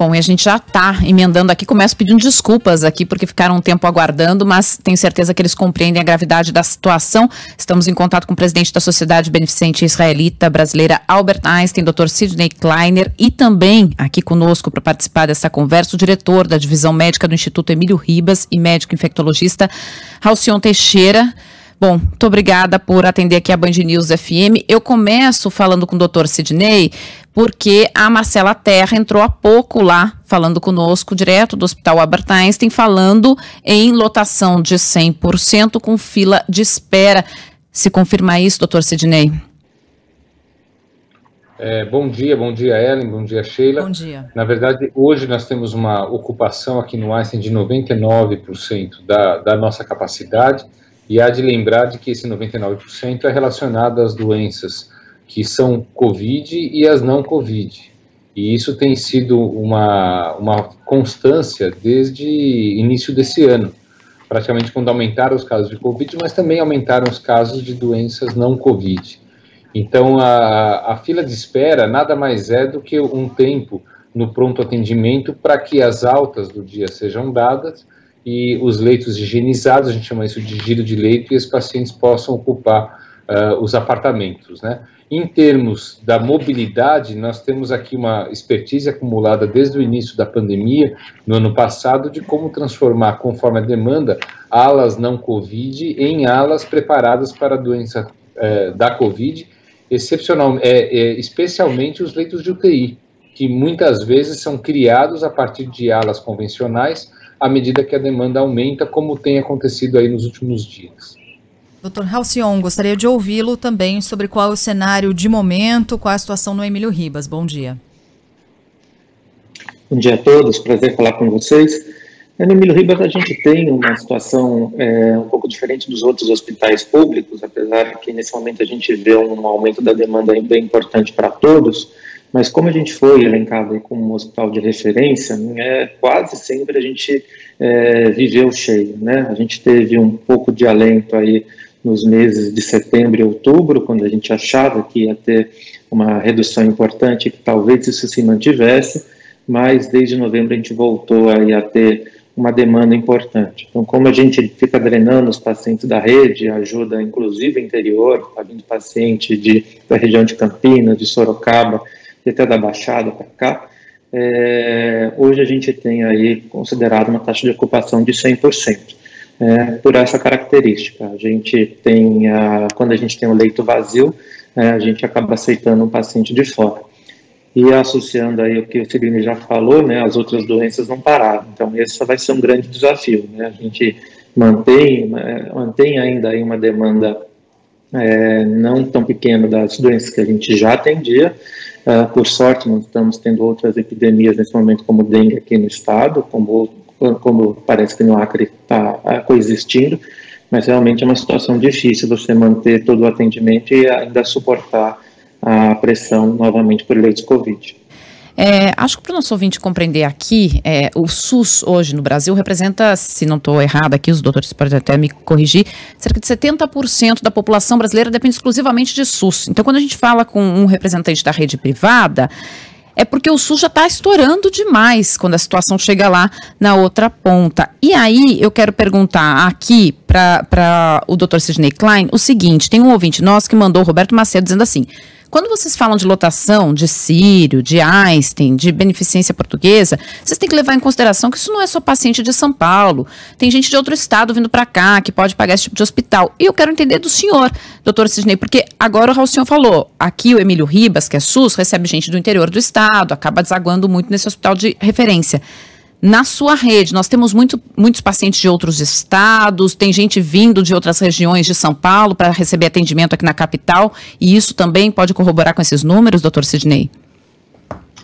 Bom, e a gente já está emendando aqui, começo pedindo desculpas aqui, porque ficaram um tempo aguardando, mas tenho certeza que eles compreendem a gravidade da situação. Estamos em contato com o presidente da Sociedade Beneficente Israelita Brasileira, Albert Einstein, Dr. Sidney Kleiner, e também aqui conosco para participar dessa conversa, o diretor da Divisão Médica do Instituto Emílio Ribas e médico infectologista, Halcyon Teixeira. Bom, muito obrigada por atender aqui a Band News FM. Eu começo falando com o Dr. Sidney, porque a Marcela Terra entrou há pouco lá, falando conosco, direto do Hospital Albert Einstein, falando em lotação de 100% com fila de espera. Se confirma isso, Dr. Sidney? Bom dia, Ellen, bom dia, Sheila. Bom dia. Na verdade, hoje nós temos uma ocupação aqui no Einstein de 99% da nossa capacidade. E há de lembrar de que esse 99% é relacionado às doenças que são Covid e as não Covid. E isso tem sido uma constância desde início desse ano, praticamente quando aumentaram os casos de Covid, mas também aumentaram os casos de doenças não Covid. Então, a fila de espera nada mais é do que um tempo no pronto atendimento para que as altas do dia sejam dadas e os leitos higienizados, a gente chama isso de giro de leito, e os pacientes possam ocupar os apartamentos, né? Em termos da mobilidade, nós temos aqui uma expertise acumulada desde o início da pandemia, no ano passado, de como transformar, conforme a demanda, alas não Covid em alas preparadas para a doença da Covid, especialmente os leitos de UTI, que muitas vezes são criados a partir de alas convencionais, à medida que a demanda aumenta, como tem acontecido aí nos últimos dias. Dr. Halcyon, gostaria de ouvi-lo também sobre qual é o cenário de momento, qual é a situação no Emílio Ribas. Bom dia. Bom dia a todos, prazer falar com vocês. No Emílio Ribas a gente tem uma situação um pouco diferente dos outros hospitais públicos, apesar que nesse momento a gente vê um aumento da demanda bem importante para todos. Mas como a gente foi elencado como um hospital de referência, quase sempre a gente viveu cheio, né? A gente teve um pouco de alento aí nos meses de setembro e outubro, quando a gente achava que ia ter uma redução importante, que talvez isso se mantivesse, mas desde novembro a gente voltou aí a ter uma demanda importante. Então, como a gente fica drenando os pacientes da rede, ajuda inclusive o interior, está vindo paciente da região de Campinas, de Sorocaba, até da Baixada para cá, hoje a gente tem aí considerado uma taxa de ocupação de 100%, por essa característica. A gente tem, quando a gente tem o leito vazio, a gente acaba aceitando um paciente de fora. E associando aí o que o Sidney já falou, né, as outras doenças não pararam. Então, esse vai ser um grande desafio, né? A gente mantém ainda aí uma demanda não tão pequena das doenças que a gente já atendia. Por sorte, nós estamos tendo outras epidemias nesse momento, como dengue aqui no estado, como parece que no Acre está coexistindo, mas realmente é uma situação difícil você manter todo o atendimento e ainda suportar a pressão novamente por leitos Covid. Acho que para o nosso ouvinte compreender aqui, o SUS hoje no Brasil representa, se não estou errada aqui, os doutores podem até me corrigir, cerca de 70% da população brasileira depende exclusivamente de SUS. Então, quando a gente fala com um representante da rede privada, é porque o SUS já está estourando demais quando a situação chega lá na outra ponta. E aí, eu quero perguntar aqui para o Dr. Sidney Klein o seguinte: tem um ouvinte nosso que mandou, o Roberto Macedo, dizendo assim: quando vocês falam de lotação, de Sírio, de Einstein, de beneficência portuguesa, vocês têm que levar em consideração que isso não é só paciente de São Paulo. Tem gente de outro estado vindo para cá que pode pagar esse tipo de hospital. E eu quero entender do senhor, doutor Sidney, porque agora o Halcyon falou, aqui o Emílio Ribas, que é SUS, recebe gente do interior do estado, acaba desaguando muito nesse hospital de referência. Na sua rede, nós temos muitos pacientes de outros estados, tem gente vindo de outras regiões de São Paulo para receber atendimento aqui na capital, e isso também pode corroborar com esses números, doutor Sidney?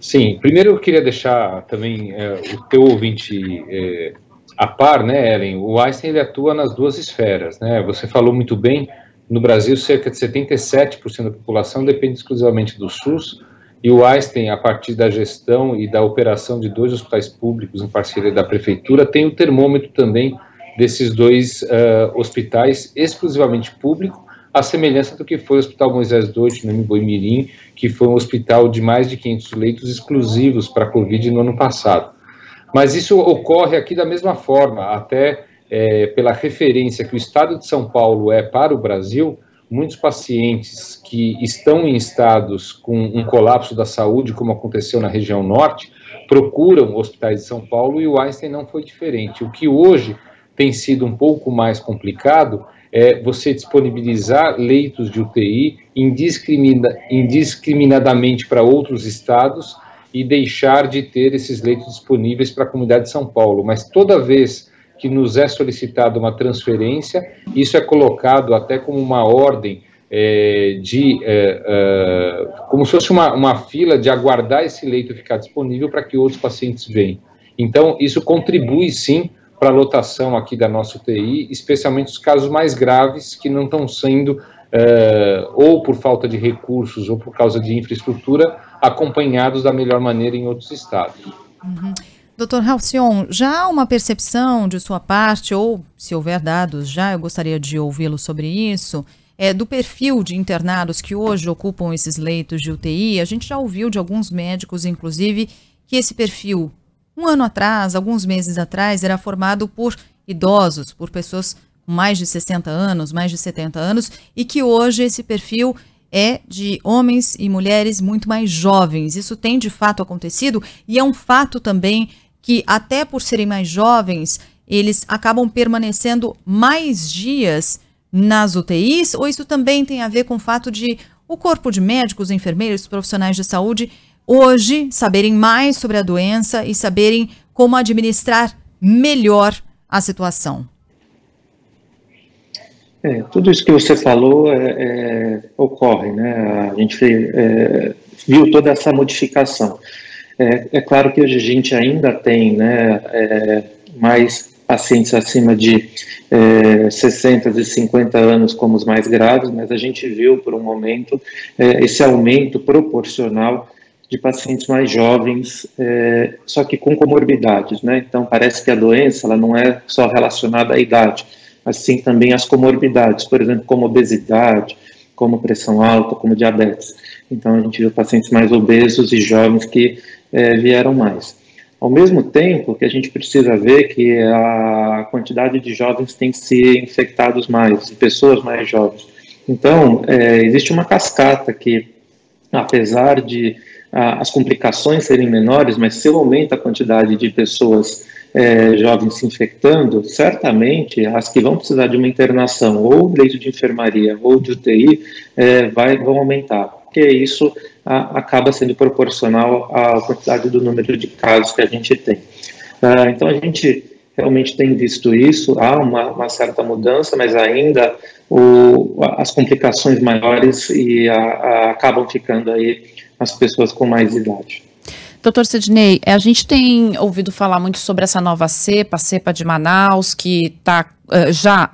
Sim, primeiro eu queria deixar também o teu ouvinte a par, né, Ellen? O Einstein ele atua nas duas esferas, né? Você falou muito bem, no Brasil cerca de 77% da população depende exclusivamente do SUS, e o Einstein, a partir da gestão e da operação de 2 hospitais públicos em parceria da prefeitura, tem o termômetro também desses 2 hospitais exclusivamente públicos, à semelhança do que foi o Hospital Moisés Deutsch, no Boimirim, que foi um hospital de mais de 500 leitos exclusivos para a Covid no ano passado. Mas isso ocorre aqui da mesma forma, até pela referência que o Estado de São Paulo é para o Brasil. Muitos pacientes que estão em estados com um colapso da saúde, como aconteceu na região norte, procuram hospitais de São Paulo, e o Einstein não foi diferente. O que hoje tem sido um pouco mais complicado é você disponibilizar leitos de UTI indiscriminadamente para outros estados e deixar de ter esses leitos disponíveis para a comunidade de São Paulo. Mas toda vez que nos é solicitada uma transferência, isso é colocado até como uma ordem como se fosse uma fila de aguardar esse leito ficar disponível para que outros pacientes venham. Então, isso contribui sim para a lotação aqui da nossa UTI, especialmente os casos mais graves que não estão sendo, ou por falta de recursos ou por causa de infraestrutura, acompanhados da melhor maneira em outros estados. Uhum. Dr. Halcyon, já há uma percepção de sua parte, ou se houver dados já, eu gostaria de ouvi-lo sobre isso, do perfil de internados que hoje ocupam esses leitos de UTI? A gente já ouviu de alguns médicos, inclusive, que esse perfil, um ano atrás, alguns meses atrás, era formado por idosos, por pessoas com mais de 60 anos, mais de 70 anos, e que hoje esse perfil é de homens e mulheres muito mais jovens. Isso tem de fato acontecido, e é um fato também que, até por serem mais jovens, eles acabam permanecendo mais dias nas UTIs, ou isso também tem a ver com o fato de o corpo de médicos, enfermeiros, profissionais de saúde, hoje saberem mais sobre a doença e saberem como administrar melhor a situação? Tudo isso que você falou ocorre, né? A gente viu toda essa modificação. É claro que hoje a gente ainda tem, né, mais pacientes acima de 60 e 50 anos como os mais graves, mas a gente viu por um momento esse aumento proporcional de pacientes mais jovens, só que com comorbidades, né? Então parece que a doença ela não é só relacionada à idade, mas sim também às comorbidades, por exemplo, como obesidade, como pressão alta, como diabetes. Então a gente viu pacientes mais obesos e jovens que vieram mais. Ao mesmo tempo que a gente precisa ver que a quantidade de jovens tem se infectados mais, de pessoas mais jovens. Então, existe uma cascata que, apesar de as complicações serem menores, mas se aumenta a quantidade de pessoas jovens se infectando, certamente as que vão precisar de uma internação, ou leito de enfermaria, ou de UTI, vão aumentar, porque isso acaba sendo proporcional à quantidade do número de casos que a gente tem. Então, a gente realmente tem visto isso, há uma certa mudança, mas ainda as complicações maiores acabam ficando aí as pessoas com mais idade. Doutor Sidney, a gente tem ouvido falar muito sobre essa nova cepa, a cepa de Manaus, que está já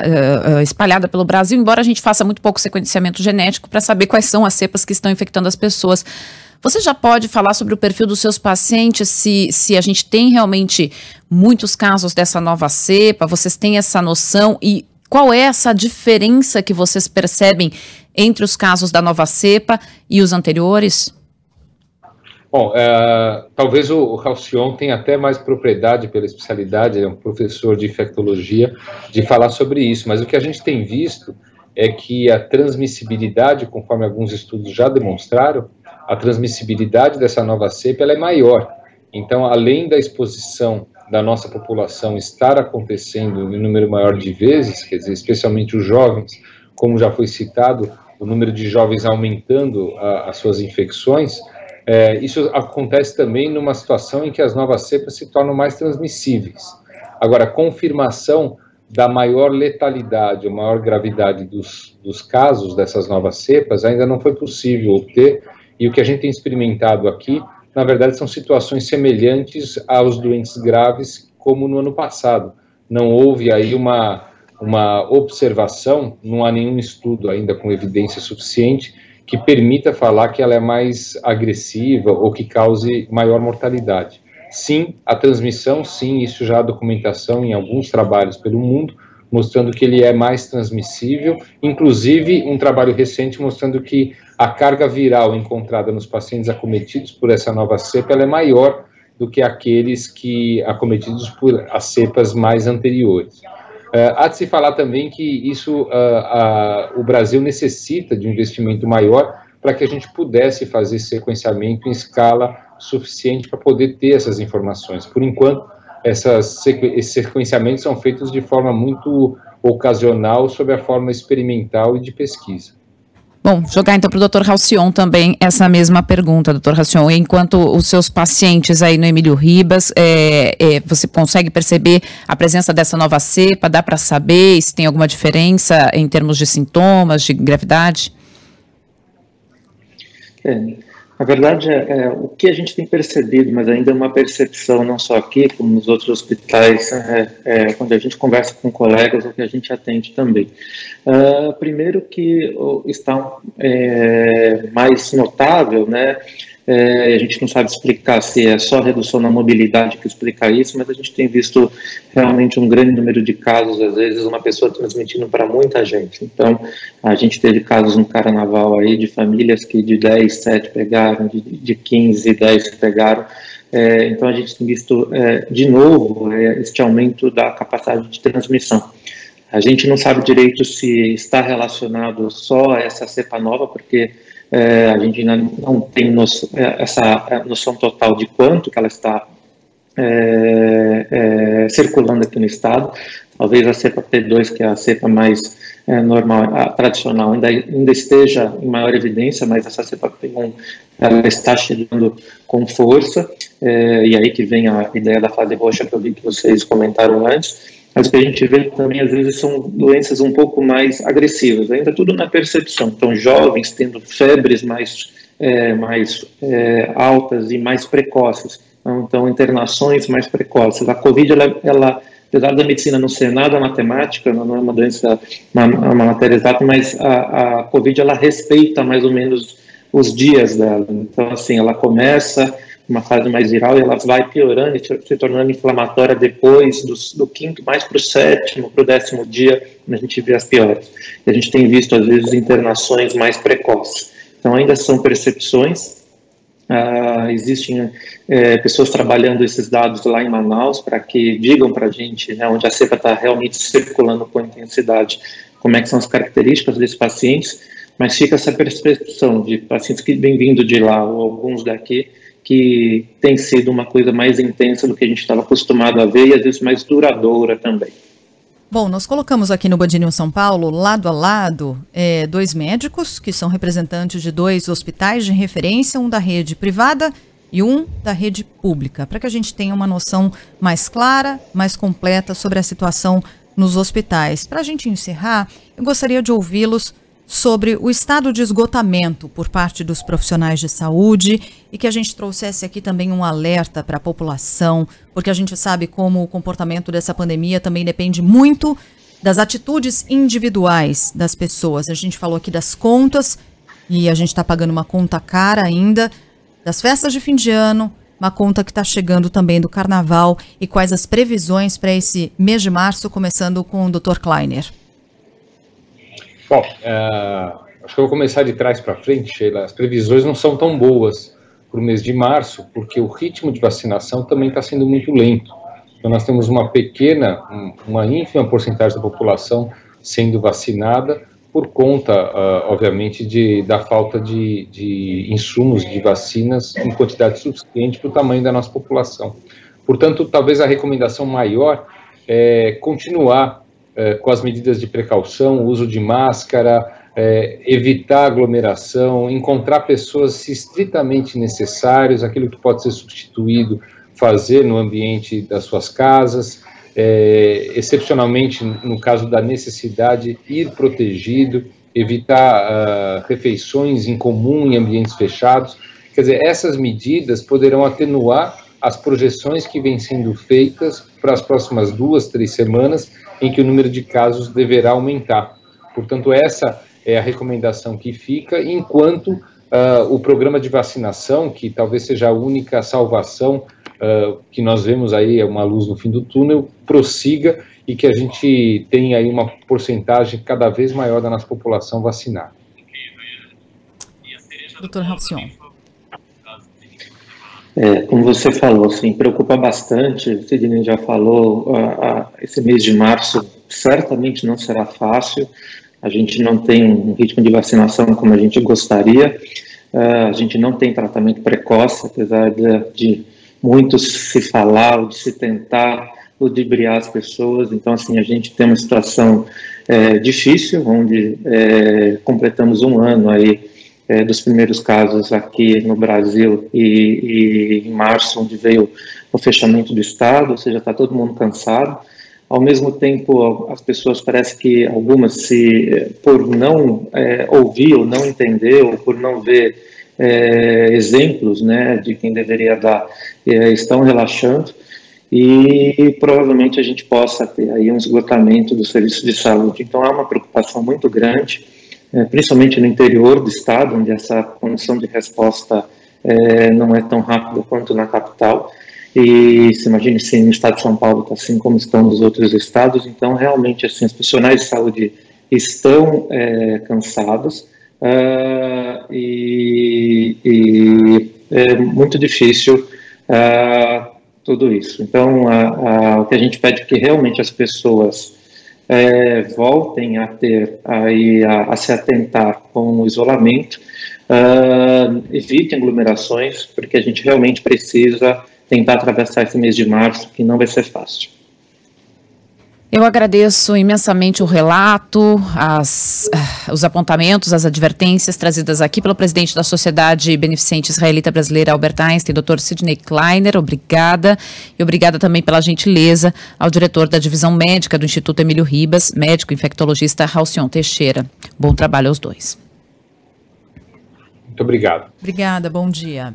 espalhada pelo Brasil, embora a gente faça muito pouco sequenciamento genético para saber quais são as cepas que estão infectando as pessoas. Você já pode falar sobre o perfil dos seus pacientes, se a gente tem realmente muitos casos dessa nova cepa, vocês têm essa noção, e qual é essa diferença que vocês percebem entre os casos da nova cepa e os anteriores? Bom, talvez o Halcyon tenha até mais propriedade pela especialidade, ele é um professor de infectologia, de falar sobre isso, mas o que a gente tem visto é que a transmissibilidade, conforme alguns estudos já demonstraram, a transmissibilidade dessa nova cepa ela é maior. Então, além da exposição da nossa população estar acontecendo em número maior de vezes, quer dizer, especialmente os jovens, como já foi citado, o número de jovens aumentando as suas infecções, isso acontece também numa situação em que as novas cepas se tornam mais transmissíveis. Agora, a confirmação da maior letalidade, ou maior gravidade dos casos dessas novas cepas ainda não foi possível obter, e o que a gente tem experimentado aqui, na verdade, são situações semelhantes aos doentes graves, como no ano passado. Não houve aí uma observação, não há nenhum estudo ainda com evidência suficiente que permita falar que ela é mais agressiva ou que cause maior mortalidade. Sim, a transmissão, sim, isso já há documentação em alguns trabalhos pelo mundo, mostrando que ele é mais transmissível, inclusive um trabalho recente mostrando que a carga viral encontrada nos pacientes acometidos por essa nova cepa ela é maior do que aqueles que acometidos por as cepas mais anteriores. Há de se falar também que o Brasil necessita de um investimento maior para que a gente pudesse fazer sequenciamento em escala suficiente para poder ter essas informações. Por enquanto, esses sequenciamentos são feitos de forma muito ocasional, sob a forma experimental e de pesquisa. Bom, jogar então para o Dr. Halcyon também essa mesma pergunta, Dr. Halcyon. Enquanto os seus pacientes aí no Emílio Ribas, você consegue perceber a presença dessa nova cepa? Dá para saber se tem alguma diferença em termos de sintomas, de gravidade? Na verdade, o que a gente tem percebido, mas ainda é uma percepção não só aqui, como nos outros hospitais, quando a gente conversa com colegas, o que a gente atende também. Primeiro que está mais notável, né? A gente não sabe explicar se é só redução na mobilidade que explica isso, mas a gente tem visto realmente um grande número de casos, às vezes uma pessoa transmitindo para muita gente. Então, a gente teve casos no carnaval aí de famílias que de 10, 7 pegaram, de 15, 10 pegaram. Então, a gente tem visto, de novo, este aumento da capacidade de transmissão. A gente não sabe direito se está relacionado só a essa cepa nova, porque a gente ainda não tem essa noção total de quanto que ela está circulando aqui no estado. Talvez a cepa P2, que é a cepa mais normal, a tradicional, ainda esteja em maior evidência, mas essa cepa P1 ela está chegando com força, e aí que vem a ideia da fase roxa que eu vi que vocês comentaram antes. Mas o que a gente vê também, às vezes, são doenças um pouco mais agressivas, ainda tudo na percepção. Então, jovens tendo febres mais altas e mais precoces. Então, internações mais precoces. A Covid, ela apesar da medicina não ser nada matemática, não é uma doença, uma matéria exata, mas a Covid, ela respeita mais ou menos os dias dela. Então, assim, ela começa uma fase mais viral e ela vai piorando e se tornando inflamatória depois do quinto, mais para o sétimo, para o 10º dia, a gente vê as piores. E a gente tem visto, às vezes, internações mais precoces. Então, ainda são percepções. Existem pessoas trabalhando esses dados lá em Manaus para que digam para a gente, né, onde a cepa está realmente circulando com intensidade, como é que são as características desses pacientes, mas fica essa percepção de pacientes que vêm vindo de lá, ou alguns daqui, que tem sido uma coisa mais intensa do que a gente estava acostumado a ver e às vezes mais duradoura também. Bom, nós colocamos aqui no Band News São Paulo, lado a lado, 2 médicos que são representantes de 2 hospitais de referência, um da rede privada e um da rede pública, para que a gente tenha uma noção mais clara, mais completa sobre a situação nos hospitais. Para a gente encerrar, eu gostaria de ouvi-los sobre o estado de esgotamento por parte dos profissionais de saúde e que a gente trouxesse aqui também um alerta para a população, porque a gente sabe como o comportamento dessa pandemia também depende muito das atitudes individuais das pessoas. A gente falou aqui das contas e a gente está pagando uma conta cara ainda, das festas de fim de ano, uma conta que está chegando também do carnaval e quais as previsões para esse mês de março, começando com o Dr. Kleiner. Bom, acho que eu vou começar de trás para frente, Sheila. As previsões não são tão boas para o mês de março, porque o ritmo de vacinação também está sendo muito lento. Então, nós temos uma ínfima porcentagem da população sendo vacinada por conta, obviamente, da falta de insumos de vacinas em quantidade suficiente para o tamanho da nossa população. Portanto, talvez a recomendação maior é continuar com as medidas de precaução, uso de máscara, evitar aglomeração, encontrar pessoas se estritamente necessários, aquilo que pode ser substituído, fazer no ambiente das suas casas, excepcionalmente, no caso da necessidade, ir protegido, evitar refeições em comum em ambientes fechados. Quer dizer, essas medidas poderão atenuar as projeções que vêm sendo feitas para as próximas 2, 3 semanas, em que o número de casos deverá aumentar. Portanto, essa é a recomendação que fica, enquanto o programa de vacinação, que talvez seja a única salvação que nós vemos aí uma luz no fim do túnel, prossiga e que a gente tenha aí uma porcentagem cada vez maior da nossa população vacinada. Doutor Halcyon. Como você falou, assim, preocupa bastante, o Sidney já falou, esse mês de março certamente não será fácil, a gente não tem um ritmo de vacinação como a gente gostaria, a gente não tem tratamento precoce, apesar de muitos se falar, ou de se tentar ludibriar as pessoas, então assim, a gente tem uma situação difícil, onde completamos um ano aí, dos primeiros casos aqui no Brasil e em março, onde veio o fechamento do Estado, ou seja, está todo mundo cansado. Ao mesmo tempo, as pessoas parece que algumas, por não ouvir ou não entender, ou por não ver exemplos, né, de quem deveria dar, estão relaxando, e provavelmente a gente possa ter aí um esgotamento do serviço de saúde. Então, há uma preocupação muito grande, principalmente no interior do estado, onde essa condição de resposta não é tão rápida quanto na capital, e se imagine se no estado de São Paulo está assim como estão nos outros estados. Então realmente assim, os profissionais de saúde estão cansados, e é muito difícil tudo isso. Então o que a gente pede é que realmente as pessoas voltem a ter a se atentar com o isolamento, evitem aglomerações, porque a gente realmente precisa tentar atravessar esse mês de março, que não vai ser fácil. Eu agradeço imensamente o relato, os apontamentos, as advertências trazidas aqui pelo presidente da Sociedade Beneficente Israelita Brasileira, Albert Einstein, Dr. Sidney Kleiner, obrigada. E obrigada também pela gentileza ao diretor da Divisão Médica do Instituto Emílio Ribas, médico infectologista Halcyon Teixeira. Bom trabalho aos dois. Muito obrigado. Obrigada, bom dia.